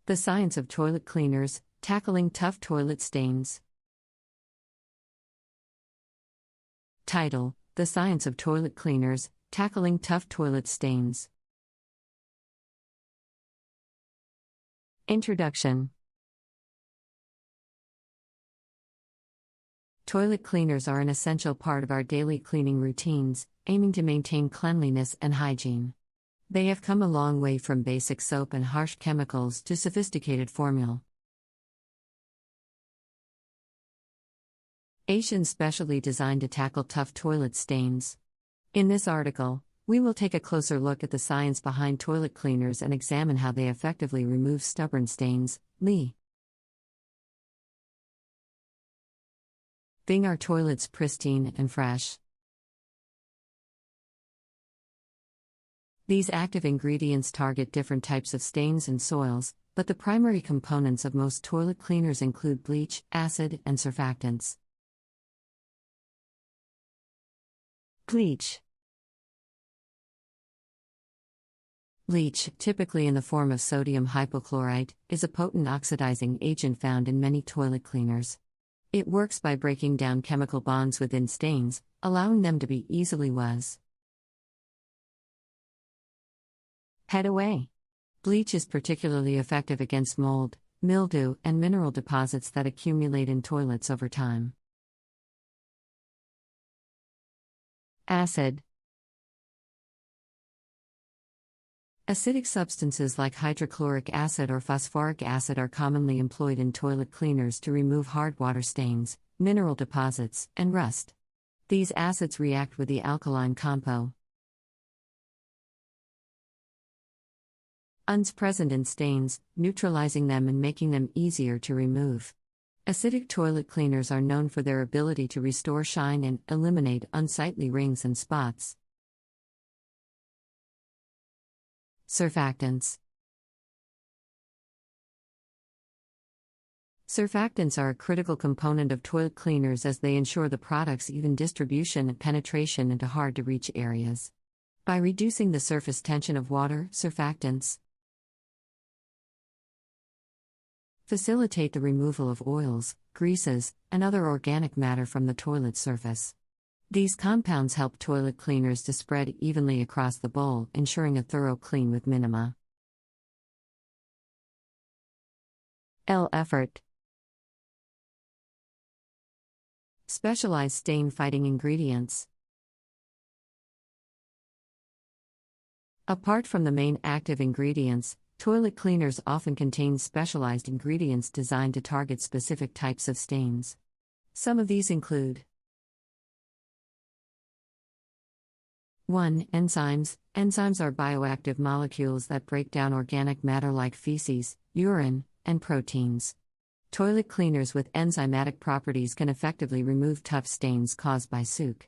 The Science of Toilet Cleaners, Tackling Tough Toilet Stains. Title: The Science of Toilet Cleaners, Tackling Tough Toilet Stains. Introduction. Toilet cleaners are an essential part of our daily cleaning routines, aiming to maintain cleanliness and hygiene. They have come a long way from basic soap and harsh chemicals to sophisticated formulations specially designed to tackle tough toilet stains. In this article, we will take a closer look at the science behind toilet cleaners and examine how they effectively remove stubborn stains, leaving our toilets pristine and fresh. These active ingredients target different types of stains and soils, but the primary components of most toilet cleaners include bleach, acid, and surfactants. Bleach. Bleach, typically in the form of sodium hypochlorite, is a potent oxidizing agent found in many toilet cleaners. It works by breaking down chemical bonds within stains, allowing them to be easily washed away. Bleach is particularly effective against mold, mildew, and mineral deposits that accumulate in toilets over time. Acid. Acidic substances like hydrochloric acid or phosphoric acid are commonly employed in toilet cleaners to remove hard water stains, mineral deposits, and rust. These acids react with the alkaline compounds present in stains, neutralizing them and making them easier to remove. Acidic toilet cleaners are known for their ability to restore shine and eliminate unsightly rings and spots. Surfactants. Surfactants are a critical component of toilet cleaners as they ensure the product's even distribution and penetration into hard-to-reach areas. By reducing the surface tension of water, surfactants facilitate the removal of oils, greases, and other organic matter from the toilet surface. These compounds help toilet cleaners to spread evenly across the bowl, ensuring a thorough clean with minima effort. Specialized stain-fighting ingredients. Apart from the main active ingredients, toilet cleaners often contain specialized ingredients designed to target specific types of stains. Some of these include: 1. Enzymes. Enzymes are bioactive molecules that break down organic matter like feces, urine, and proteins. Toilet cleaners with enzymatic properties can effectively remove tough stains caused by soot.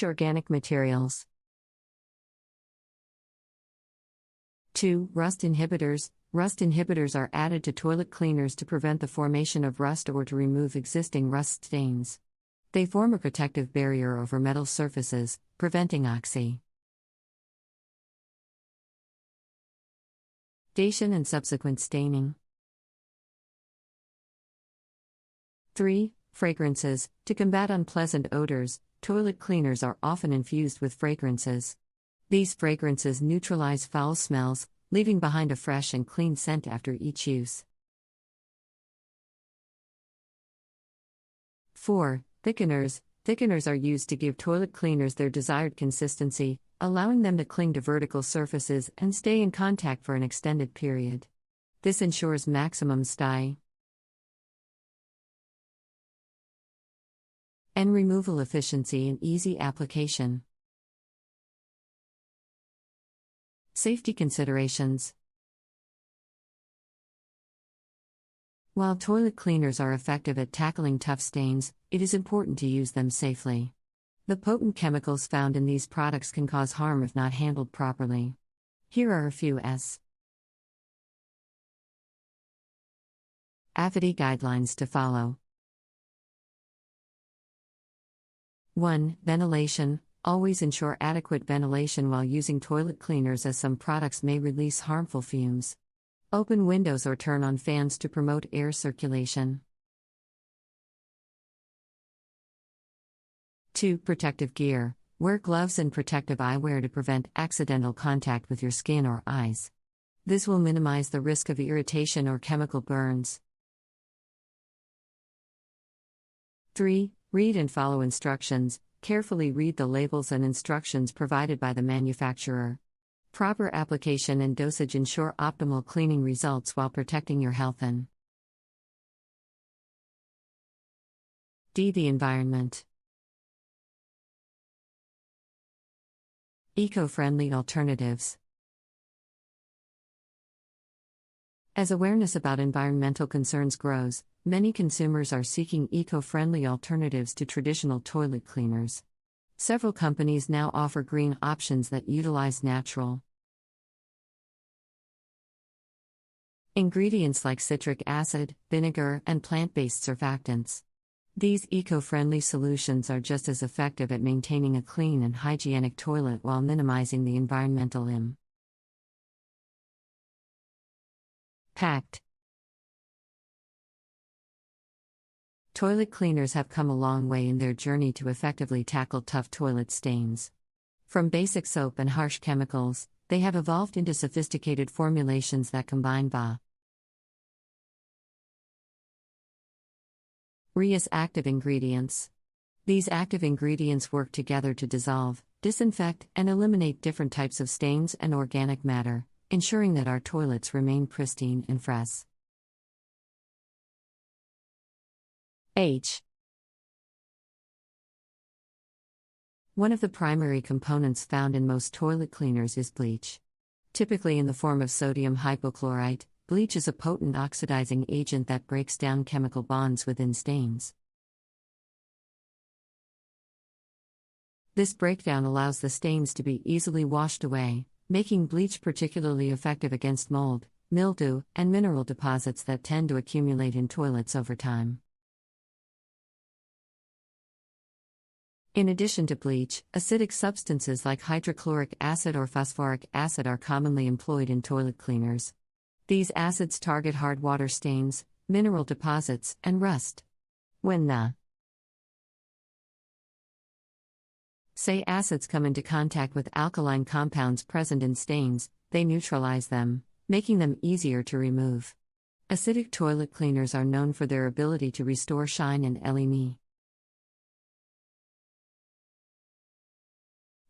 Organic materials. 2. Rust inhibitors. Rust inhibitors are added to toilet cleaners to prevent the formation of rust or to remove existing rust stains. They form a protective barrier over metal surfaces, preventing oxidation and subsequent staining. 3. Fragrances. To combat unpleasant odors, toilet cleaners are often infused with fragrances. These fragrances neutralize foul smells, leaving behind a fresh and clean scent after each use. 4. Thickeners. Thickeners are used to give toilet cleaners their desired consistency, allowing them to cling to vertical surfaces and stay in contact for an extended period. This ensures maximum stain and removal efficiency and easy application. Safety considerations. While toilet cleaners are effective at tackling tough stains, it is important to use them safely. The potent chemicals found in these products can cause harm if not handled properly. Here are a few safety guidelines to follow. 1. Ventilation. Always ensure adequate ventilation while using toilet cleaners, as some products may release harmful fumes. Open windows or turn on fans to promote air circulation. 2. Protective gear. Wear gloves and protective eyewear to prevent accidental contact with your skin or eyes. This will minimize the risk of irritation or chemical burns. 3. Read and follow instructions. Carefully read the labels and instructions provided by the manufacturer. Proper application and dosage ensure optimal cleaning results while protecting your health and D. The environment. Eco-friendly alternatives. As awareness about environmental concerns grows, many consumers are seeking eco-friendly alternatives to traditional toilet cleaners. Several companies now offer green options that utilize natural ingredients like citric acid, vinegar, and plant-based surfactants. These eco-friendly solutions are just as effective at maintaining a clean and hygienic toilet while minimizing the environmental impact. Toilet cleaners have come a long way in their journey to effectively tackle tough toilet stains. From basic soap and harsh chemicals, they have evolved into sophisticated formulations that combine various active ingredients. These active ingredients work together to dissolve, disinfect, and eliminate different types of stains and organic matter, ensuring that our toilets remain pristine and fresh. One of the primary components found in most toilet cleaners is bleach. Typically in the form of sodium hypochlorite, bleach is a potent oxidizing agent that breaks down chemical bonds within stains. This breakdown allows the stains to be easily washed away, making bleach particularly effective against mold, mildew, and mineral deposits that tend to accumulate in toilets over time. In addition to bleach, acidic substances like hydrochloric acid or phosphoric acid are commonly employed in toilet cleaners. These acids target hard water stains, mineral deposits, and rust. When the acids come into contact with alkaline compounds present in stains, they neutralize them, making them easier to remove. Acidic toilet cleaners are known for their ability to restore shine and eliminate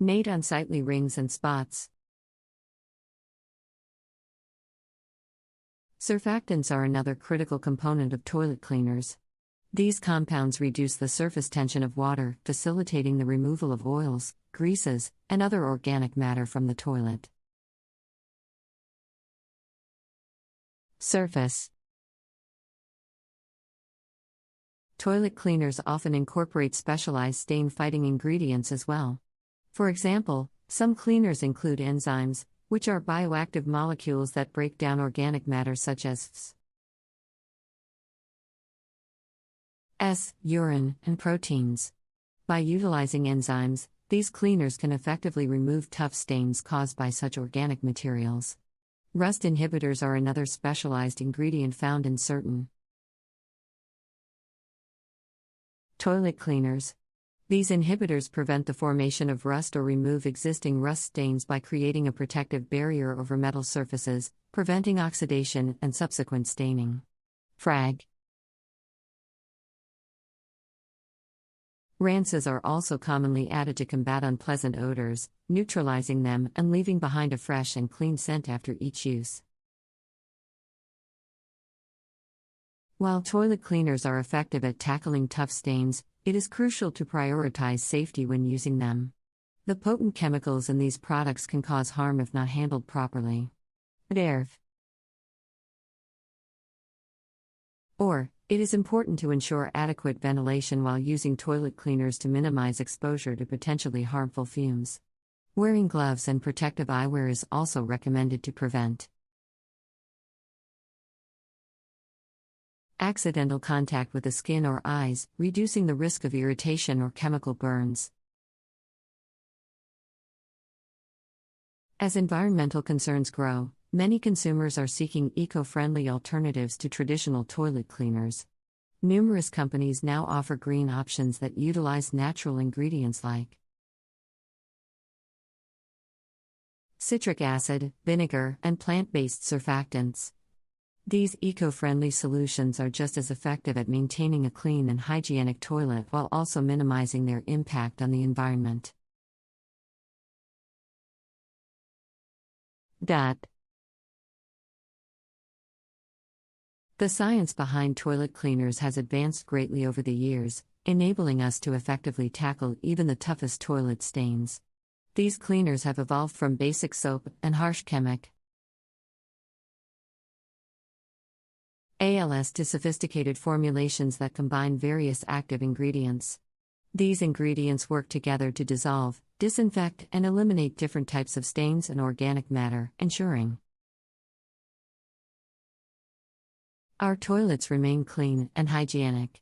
unsightly rings and spots. Surfactants are another critical component of toilet cleaners. These compounds reduce the surface tension of water, facilitating the removal of oils, greases, and other organic matter from the toilet. Surface. Toilet cleaners often incorporate specialized stain-fighting ingredients as well. For example, some cleaners include enzymes, which are bioactive molecules that break down organic matter such as urine, and proteins. By utilizing enzymes, these cleaners can effectively remove tough stains caused by such organic materials. Rust inhibitors are another specialized ingredient found in certain toilet cleaners. These inhibitors prevent the formation of rust or remove existing rust stains by creating a protective barrier over metal surfaces, preventing oxidation and subsequent staining. Rances are also commonly added to combat unpleasant odors, neutralizing them and leaving behind a fresh and clean scent after each use. While toilet cleaners are effective at tackling tough stains, it is crucial to prioritize safety when using them. The potent chemicals in these products can cause harm if not handled properly. It is important to ensure adequate ventilation while using toilet cleaners to minimize exposure to potentially harmful fumes. Wearing gloves and protective eyewear is also recommended to prevent accidental contact with the skin or eyes, reducing the risk of irritation or chemical burns. As environmental concerns grow, many consumers are seeking eco-friendly alternatives to traditional toilet cleaners. Numerous companies now offer green options that utilize natural ingredients like citric acid, vinegar, and plant-based surfactants. These eco-friendly solutions are just as effective at maintaining a clean and hygienic toilet while also minimizing their impact on the environment. The science behind toilet cleaners has advanced greatly over the years, enabling us to effectively tackle even the toughest toilet stains. These cleaners have evolved from basic soap and harsh ALS to sophisticated formulations that combine various active ingredients. These ingredients work together to dissolve, disinfect, and eliminate different types of stains and organic matter, ensuring our toilets remain clean and hygienic.